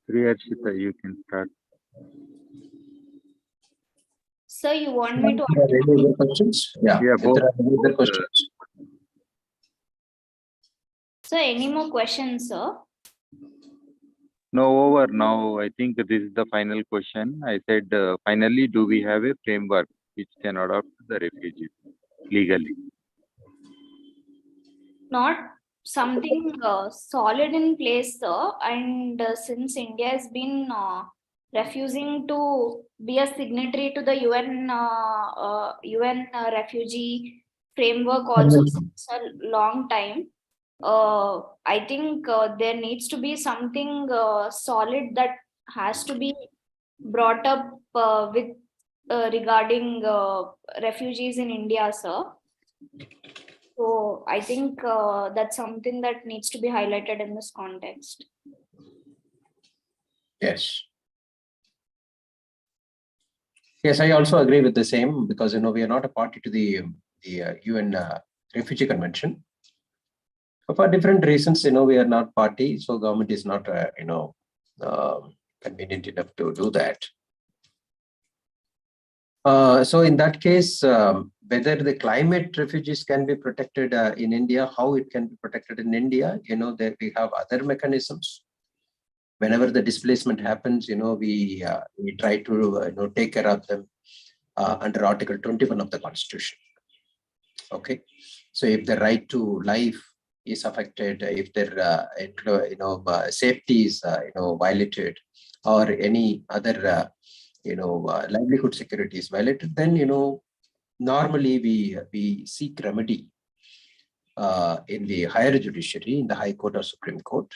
Sri Harshita, you can start. Sir, you want me to? Are there any other questions? Yeah. Yeah, If there are any other both, questions. Sir, any more questions, sir? No, over now. I think this is the final question. I said, finally, do we have a framework which can adopt the refugees legally? Not something solid in place, sir. And since India has been refusing to be a signatory to the UN refugee framework also since a long time, I think there needs to be something solid that has to be brought up with regarding refugees in India, sir. So I think that's something that needs to be highlighted in this context. Yes. Yes, I also agree with the same because, we are not a party to the UN Refugee Convention. For different reasons, we are not party, so government is not, convenient enough to do that. So in that case, whether the climate refugees can be protected in India, how it can be protected in India, that we have other mechanisms. Whenever the displacement happens, we try to take care of them under Article 21 of the Constitution. Okay, so if the right to life is affected, if their safety is violated, or any other livelihood security is violated, then normally we seek remedy in the higher judiciary, in the High Court or Supreme Court,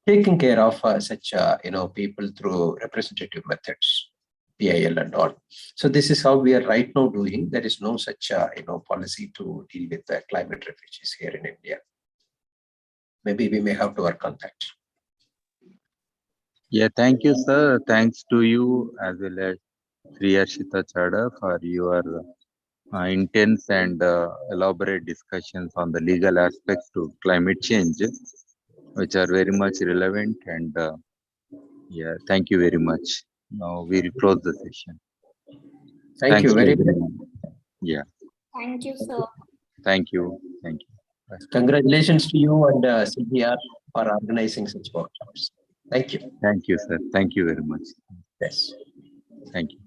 taking care of such people through representative methods, PIL and all. So this is how we are right now doing. There is no such policy to deal with the climate refugees here in India. Maybe we may have to work on that. Yeah, thank you, sir. Thanks to you as well as Sri Harshita Chada for your intense and elaborate discussions on the legal aspects to climate change, which are very much relevant. And yeah, thank you very much. Now we'll close the session. Thank you Thanks to very everyone. Yeah, Thank you, sir. thank you. Thank you. Bye. Congratulations to you and CGR for organizing such workshops. Thank you. Thank you, sir. Thank you very much. Yes. Thank you.